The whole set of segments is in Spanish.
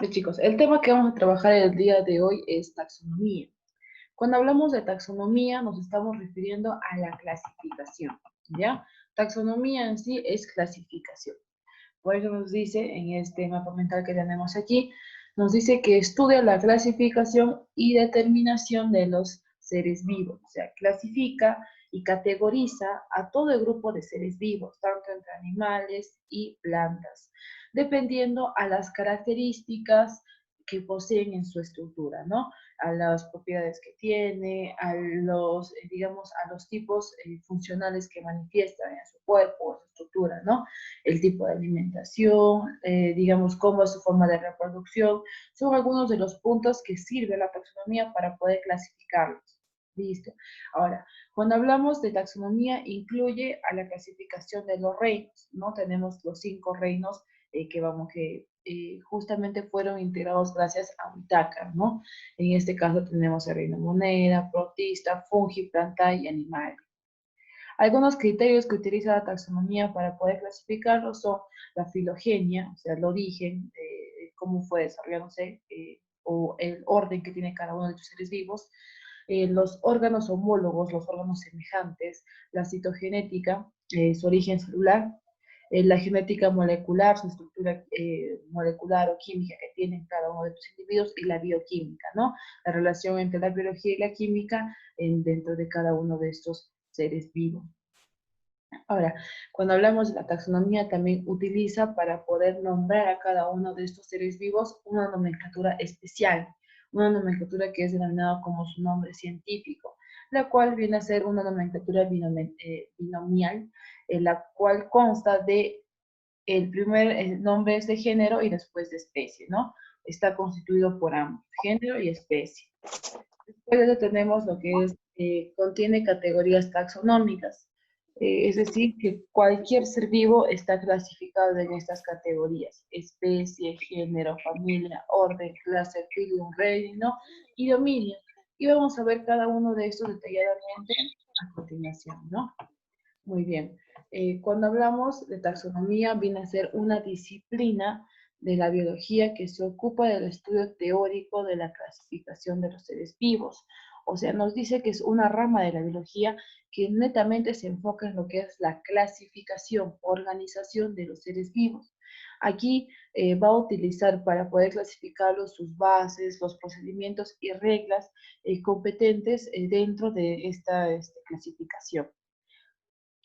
Chicos, el tema que vamos a trabajar el día de hoy es taxonomía. Cuando hablamos de taxonomía nos estamos refiriendo a la clasificación, ¿ya? Taxonomía en sí es clasificación. Por eso nos dice en este mapa mental que tenemos aquí, nos dice que estudia la clasificación y determinación de los seres vivos. O sea, clasifica y categoriza a todo el grupo de seres vivos, tanto entre animales y plantas, dependiendo a las características que poseen en su estructura, ¿no? A las propiedades que tiene, a los, digamos, a los tipos funcionales que manifiestan en su cuerpo o su estructura, ¿no? El tipo de alimentación, digamos, cómo es su forma de reproducción, son algunos de los puntos que sirve la taxonomía para poder clasificarlos. Listo. Ahora, cuando hablamos de taxonomía, incluye a la clasificación de los reinos, ¿no? Tenemos los 5 reinos que justamente fueron integrados gracias a Whitaker, ¿no? En este caso tenemos el reino moneda, protista, fungi, planta y animal. Algunos criterios que utiliza la taxonomía para poder clasificarlos son la filogenia, o sea, el origen, cómo fue desarrollándose, o el orden que tiene cada uno de los seres vivos, los órganos homólogos, los órganos semejantes, la citogenética, su origen celular, la genética molecular, su estructura molecular o química que tienen cada uno de los individuos, y la bioquímica, ¿no? La relación entre la biología y la química dentro de cada uno de estos seres vivos. Ahora, cuando hablamos de la taxonomía, también utiliza para poder nombrar a cada uno de estos seres vivos una nomenclatura especial, una nomenclatura que es denominada como su nombre científico, la cual viene a ser una nomenclatura binomial, la cual consta de el primer nombre es de género y después de especie, ¿no? Está constituido por ambos, género y especie. Después de eso tenemos lo que es, contiene categorías taxonómicas, es decir, que cualquier ser vivo está clasificado en estas categorías: especie, género, familia, orden, clase, filium, reino y dominio. Y vamos a ver cada uno de estos detalladamente a continuación, ¿no? Muy bien. Cuando hablamos de taxonomía, viene a ser una disciplina de la biología que se ocupa del estudio teórico de la clasificación de los seres vivos. O sea, nos dice que es una rama de la biología que netamente se enfoca en lo que es la clasificación, organización de los seres vivos. Aquí va a utilizar para poder clasificarlos sus bases, los procedimientos y reglas competentes dentro de esta clasificación,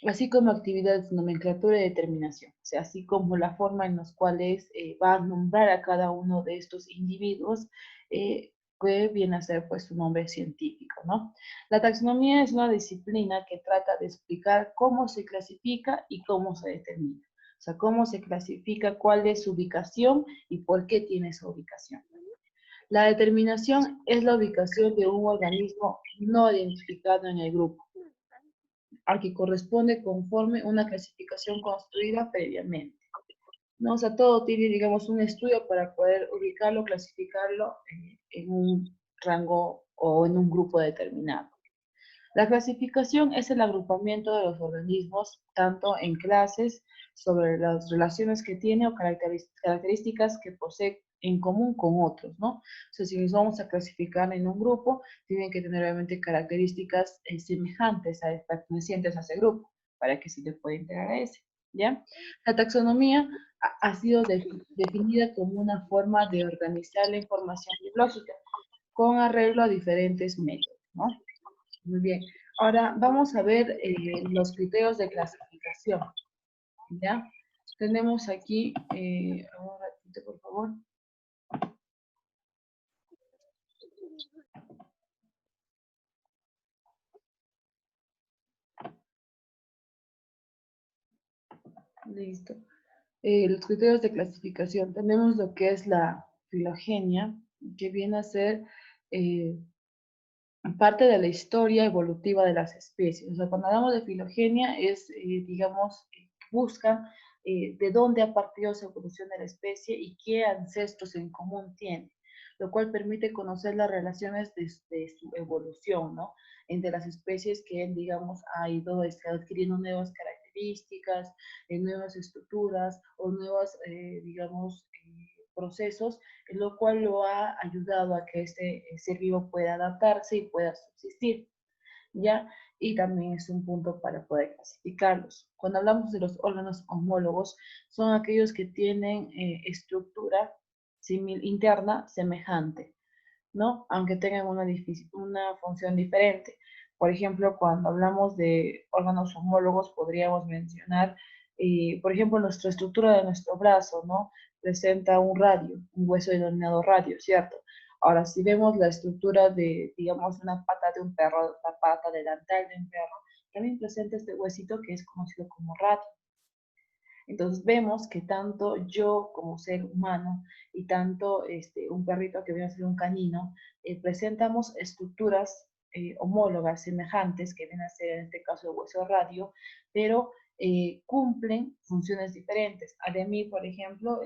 así como actividades de nomenclatura y determinación, o sea, así como la forma en las cuales va a nombrar a cada uno de estos individuos, que viene a ser pues su nombre científico, ¿no? La taxonomía es una disciplina que trata de explicar cómo se clasifica y cómo se determina, o sea, cómo se clasifica, cuál es su ubicación y por qué tiene esa ubicación. La determinación es la ubicación de un organismo no identificado en el grupo, al que corresponde conforme una clasificación construida previamente, ¿no? O sea, todo tiene, digamos, un estudio para poder ubicarlo, clasificarlo en un rango o en un grupo determinado. La clasificación es el agrupamiento de los organismos, tanto en clases, sobre las relaciones que tiene o características que posee en común con otros, ¿no? O sea, si nos vamos a clasificar en un grupo, tienen que tener obviamente características semejantes, pertenecientes a ese grupo, para que se le pueda integrar a ese, ¿ya? La taxonomía ha sido definida como una forma de organizar la información biológica con arreglo a diferentes métodos, ¿no? Muy bien. Ahora vamos a ver los criterios de clasificación, ¿ya? Tenemos aquí, un ratito, por favor. Listo. Los criterios de clasificación. Tenemos lo que es la filogenia, que viene a ser eh, parte de la historia evolutiva de las especies. O sea, cuando hablamos de filogenia es, digamos, buscan de dónde ha partido su evolución de la especie y qué ancestros en común tiene, lo cual permite conocer las relaciones de su evolución, ¿no? Entre las especies que, digamos, ha ido adquiriendo nuevas características, nuevas estructuras o nuevas, digamos, procesos, lo cual lo ha ayudado a que este ser vivo pueda adaptarse y pueda subsistir, ¿ya? Y también es un punto para poder clasificarlos. Cuando hablamos de los órganos homólogos, son aquellos que tienen estructura interna semejante, ¿no? Aunque tengan una función diferente. Por ejemplo, cuando hablamos de órganos homólogos, podríamos mencionar, por ejemplo, nuestra estructura de nuestro brazo, ¿no? Presenta un radio, un hueso denominado radio, ¿cierto? Ahora, si vemos la estructura de, digamos, una pata de un perro, la pata delantal de un perro, también presenta este huesito que es conocido como radio. Entonces vemos que tanto yo como ser humano y tanto un perrito que viene a ser un canino, presentamos estructuras homólogas, semejantes, que vienen a ser en este caso el hueso radio, pero cumplen funciones diferentes. A de mí, por ejemplo,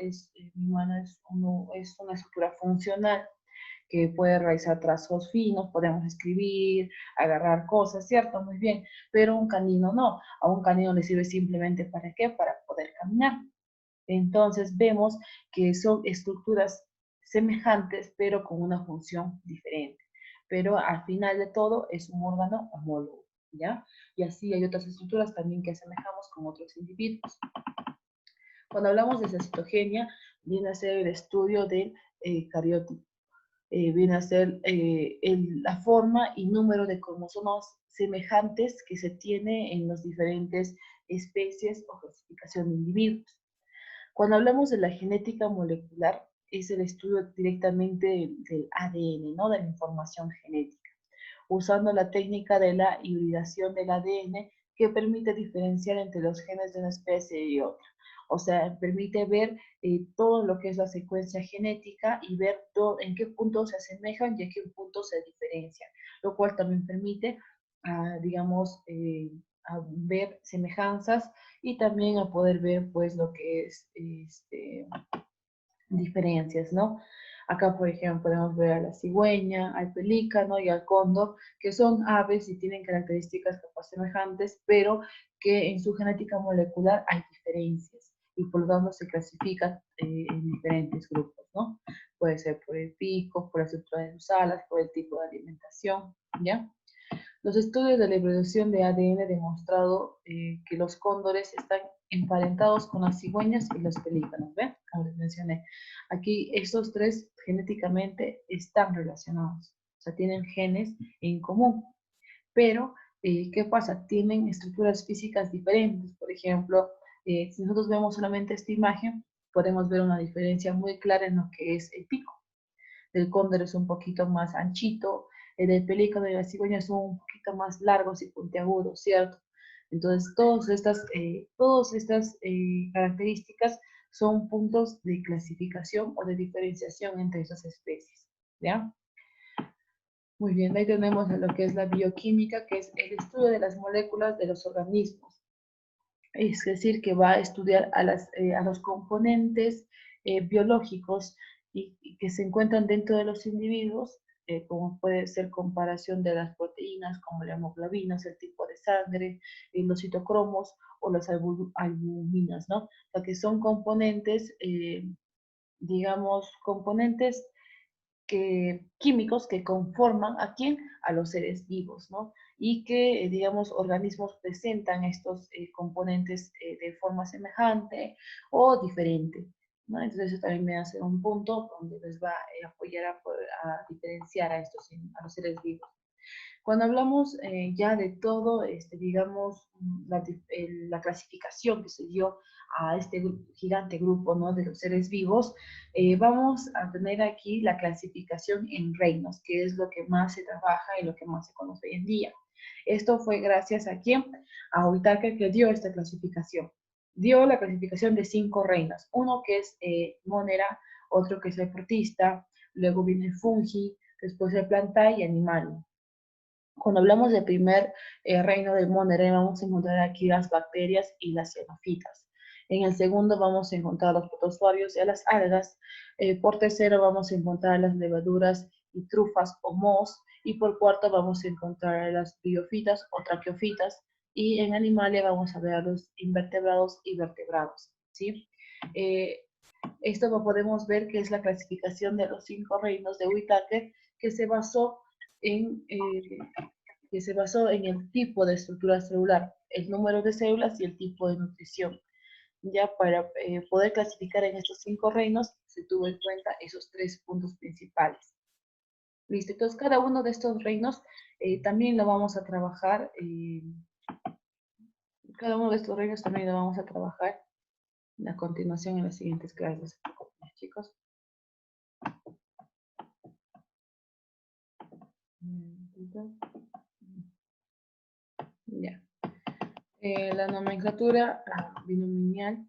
mi mano es una estructura funcional que puede realizar trazos finos, podemos escribir, agarrar cosas, ¿cierto? Muy bien, pero un canino no. A un canino le sirve simplemente ¿para qué? Para poder caminar. Entonces vemos que son estructuras semejantes, pero con una función diferente. Pero al final de todo es un órgano homólogo, ¿ya? Y así hay otras estructuras también que asemejamos con otros individuos. Cuando hablamos de esa citogenia, viene a ser el estudio del cariótipo. Viene a ser la forma y número de cromosomas semejantes que se tiene en las diferentes especies o clasificación de individuos. Cuando hablamos de la genética molecular, es el estudio directamente del ADN, ¿no? De la información genética, usando la técnica de la hibridación del ADN que permite diferenciar entre los genes de una especie y otra. O sea, permite ver todo lo que es la secuencia genética y ver en qué puntos se asemejan y en qué puntos se diferencian, lo cual también permite, digamos, a ver semejanzas y también a poder ver pues lo que es diferencias, ¿no? Acá, por ejemplo, podemos ver a la cigüeña, al pelícano y al cóndor, que son aves y tienen características capaz semejantes, pero que en su genética molecular hay diferencias y por lo tanto se clasifican en diferentes grupos, ¿no? Puede ser por el pico, por la estructura de sus alas, por el tipo de alimentación, ¿ya? Los estudios de la evolución de ADN han demostrado que los cóndores están emparentados con las cigüeñas y los pelícanos, ¿ven? Como les mencioné. Aquí estos tres genéticamente están relacionados, o sea, tienen genes en común. Pero, ¿qué pasa? Tienen estructuras físicas diferentes. Por ejemplo, si nosotros vemos solamente esta imagen, podemos ver una diferencia muy clara en lo que es el pico. El cóndor es un poquito más anchito, el del pelícano y la cigüeña son un poquito más largos y puntiagudos, ¿cierto? Entonces, todas estas características son puntos de clasificación o de diferenciación entre esas especies, ¿ya? Muy bien, ahí tenemos lo que es la bioquímica, que es el estudio de las moléculas de los organismos. Es decir, que va a estudiar a los componentes biológicos y que se encuentran dentro de los individuos, como puede ser comparación de las proteínas, como la hemoglobina, el tipo de sangre, los citocromos o las albuminas, ¿no? O sea, que son componentes, digamos, componentes químicos que conforman a quién, a los seres vivos, ¿no? Y que, digamos, organismos presentan estos componentes de forma semejante o diferente, ¿no? Entonces eso también me hace un punto donde les va a apoyar a diferenciar a los seres vivos. Cuando hablamos ya de todo, digamos, la clasificación que se dio a este gigante grupo, ¿no? De los seres vivos, vamos a tener aquí la clasificación en reinos, que es lo que más se trabaja y lo que más se conoce hoy en día. Esto fue gracias a quién? A Whitaker, que dio esta clasificación. Dio la clasificación de 5 reinos. Uno que es Monera, otro que es el protista, luego viene el fungi, después el plantae y animal. Cuando hablamos del primer reino del Monere, vamos a encontrar aquí las bacterias y las xenofitas. En el segundo vamos a encontrar los protozoarios y las algas. Por tercero vamos a encontrar las levaduras y trufas o mohos. Y por cuarto vamos a encontrar las biofitas o traqueofitas. Y en animales vamos a ver a los invertebrados y vertebrados, ¿sí? Esto podemos ver que es la clasificación de los 5 reinos de Whittaker que se basó en el tipo de estructura celular, el número de células y el tipo de nutrición. Ya para poder clasificar en estos 5 reinos, se tuvo en cuenta esos 3 puntos principales. Listo, entonces cada uno de estos reinos también lo vamos a trabajar, cada uno de estos reinos también lo vamos a trabajar a continuación en las siguientes clases. Chicos. Ya. La nomenclatura binomial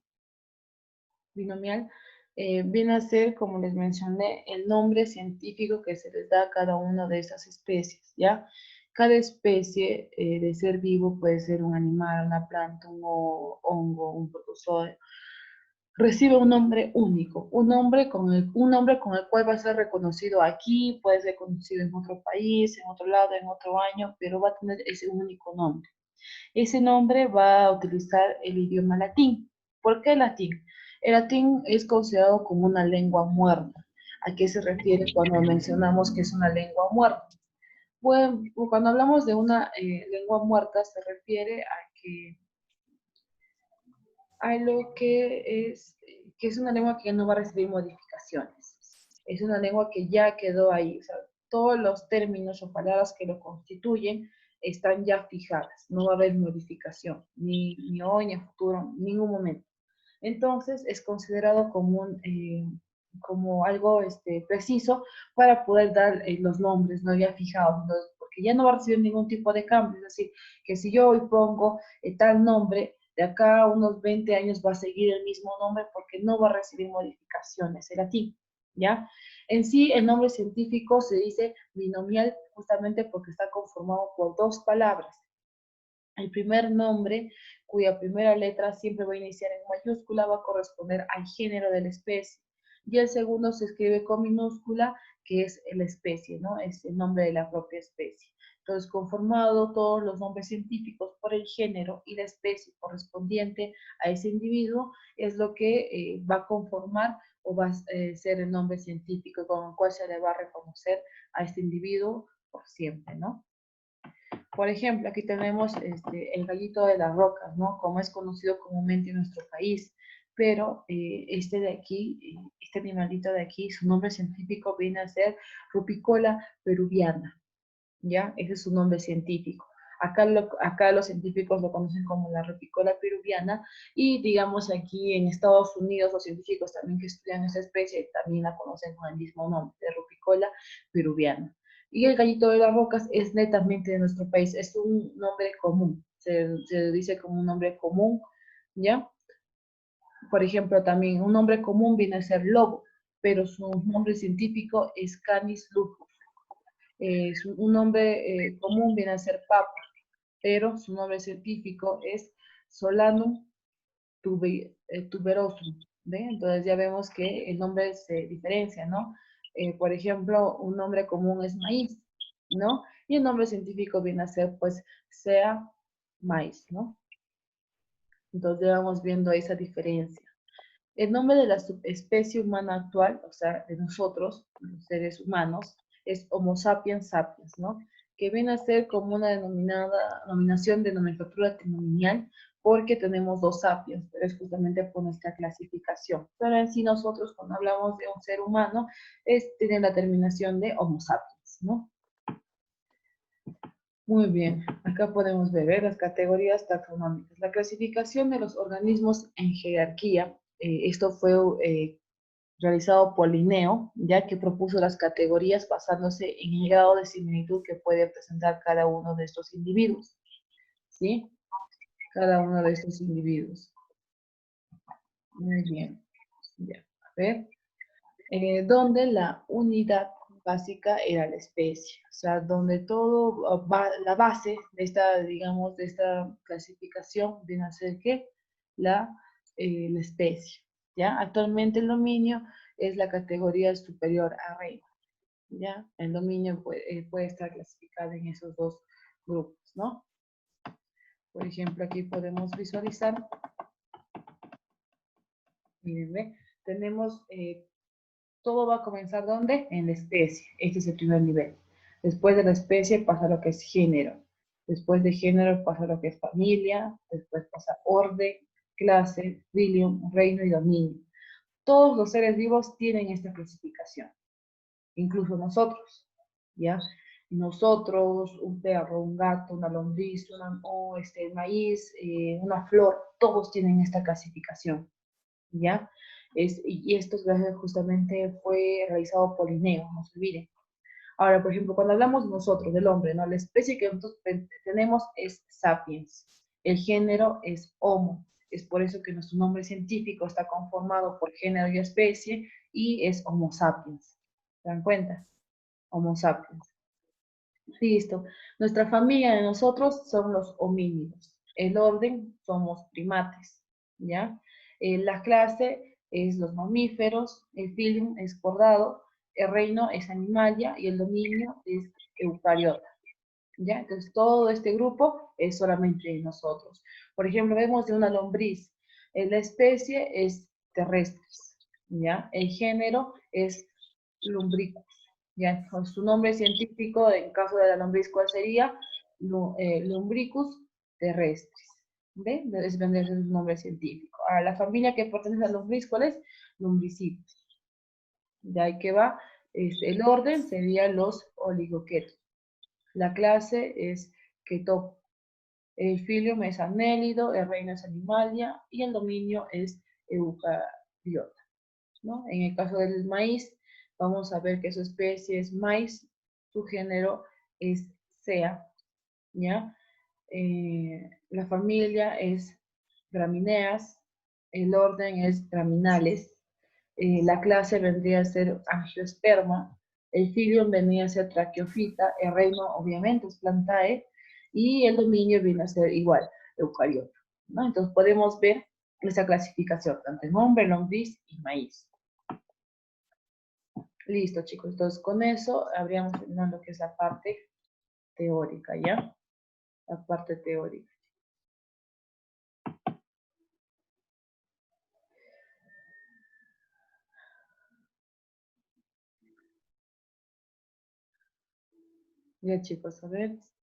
viene a ser, como les mencioné, el nombre científico que se les da a cada una de esas especies, ¿ya? Cada especie de ser vivo puede ser un animal, una planta, un hongo, un protozoo, recibe un nombre único, un nombre con el cual va a ser reconocido aquí, puede ser conocido en otro país, en otro lado, en otro año, pero va a tener ese único nombre. Ese nombre va a utilizar el idioma latín. ¿Por qué latín? El latín es considerado como una lengua muerta. ¿A qué se refiere cuando mencionamos que es una lengua muerta? Bueno, cuando hablamos de una lengua muerta se refiere a lo que es una lengua que no va a recibir modificaciones. Es una lengua que ya quedó ahí. O sea, todos los términos o palabras que lo constituyen están ya fijadas. No va a haber modificación, ni hoy, ni en futuro, en ningún momento. Entonces, es considerado como algo preciso para poder dar los nombres, ¿no? Ya fijados. Entonces, porque ya no va a recibir ningún tipo de cambio. Es decir, que si yo hoy pongo tal nombre, de acá a unos 20 años va a seguir el mismo nombre porque no va a recibir modificaciones, el latín, ¿ya? En sí, el nombre científico se dice binomial justamente porque está conformado por 2 palabras. El primer nombre, cuya primera letra siempre va a iniciar en mayúscula, va a corresponder al género de la especie. Y el segundo se escribe con minúscula, que es la especie, ¿no? Es el nombre de la propia especie. Entonces, conformado todos los nombres científicos por el género y la especie correspondiente a ese individuo, es lo que va a conformar o va a ser el nombre científico con el cual se le va a reconocer a este individuo por siempre, ¿no? Por ejemplo, aquí tenemos el gallito de las rocas, ¿no? Como es conocido comúnmente en nuestro país. Pero este de aquí, este animalito de aquí, su nombre científico viene a ser Rupicola peruviana, ¿ya? Ese es su nombre científico. Acá los científicos lo conocen como la Rupicola peruviana y digamos aquí en Estados Unidos los científicos también que estudian esta especie también la conocen con el mismo nombre, de Rupicola peruviana. Y el gallito de las rocas es netamente de nuestro país, es un nombre común, se dice como un nombre común, ¿ya? Por ejemplo, también un nombre común viene a ser lobo, pero su nombre científico es Canis lupus. Un nombre común viene a ser papa, pero su nombre científico es Solanum tuberosum. ¿Ve? Entonces ya vemos que el nombre se diferencia, ¿no? Por ejemplo, un nombre común es maíz, ¿no? Y el nombre científico viene a ser, pues, sea maíz, ¿no? Entonces ya vamos viendo esa diferencia. El nombre de la subespecie humana actual, o sea, de nosotros, los seres humanos, es Homo sapiens sapiens, ¿no? Que viene a ser como una denominación de nomenclatura trinomial, porque tenemos 2 sapiens, pero es justamente por nuestra clasificación. Pero en sí nosotros, cuando hablamos de un ser humano, tiene la terminación de Homo sapiens, ¿no? Muy bien, acá podemos ver las categorías taxonómicas. La clasificación de los organismos en jerarquía, esto fue realizado por Linneo, ya que propuso las categorías basándose en el grado de similitud que puede presentar cada uno de estos individuos, ¿sí? Cada uno de estos individuos. Muy bien, ya, a ver. Donde la unidad básica era la especie, o sea, donde todo, la base de esta, digamos, de esta clasificación viene a ser ¿qué? La especie, ¿ya? Actualmente el dominio es la categoría superior a reino, ¿ya? El dominio puede estar clasificado en esos 2 grupos, ¿no? Por ejemplo, aquí podemos visualizar, miren, ¿ve? tenemos, todo va a comenzar ¿dónde? En la especie. Este es el primer nivel. Después de la especie pasa lo que es género. Después de género pasa lo que es familia. Después pasa orden, clase, filium, reino y dominio. Todos los seres vivos tienen esta clasificación, incluso nosotros, ¿ya? Nosotros, un perro, un gato, una lombriz, el maíz, una flor, todos tienen esta clasificación, ¿ya? Y esto justamente fue realizado por Linneo, no se olviden. Ahora, por ejemplo, cuando hablamos nosotros, del hombre, ¿no? La especie que nosotros tenemos es Sapiens. El género es Homo. Es por eso que nuestro nombre científico está conformado por género y especie y es Homo sapiens. ¿Se dan cuenta? Homo sapiens. Listo. Nuestra familia de nosotros son los homínidos. El orden somos primates, ¿ya? La clase es los mamíferos, el filium es cordado, el reino es animalia y el dominio es eucariota, ¿ya? Entonces todo este grupo es solamente de nosotros. Por ejemplo, vemos de una lombriz. La especie es terrestres, ¿ya? El género es lumbricus. Ya, con su nombre científico, en caso de la lombriz, ¿cuál sería? Lumbricus terrestris. ¿Ve? Es vendría su nombre científico. Ahora, la familia que pertenece a la lombriz, ¿cuál es? Lumbricitus. De ahí que va, el orden sería los oligoquetos. La clase es Ketop. El filium es Anélido, el reino es Animalia y el dominio es Eucariota, ¿no? En el caso del maíz, vamos a ver que su especie es maíz, su género es Sea, ¿ya? La familia es Gramíneas, el orden es Graminales, la clase vendría a ser Angiosperma, el filium venía a ser Tracheofita, el reino obviamente es Plantae, y el dominio viene a ser igual, Eucariota, ¿no? Entonces podemos ver esa clasificación, tanto en hombre, lombriz y maíz. Listo, chicos. Entonces, con eso habríamos terminado lo que es la parte teórica, ¿ya? La parte teórica. Ya, chicos, a ver.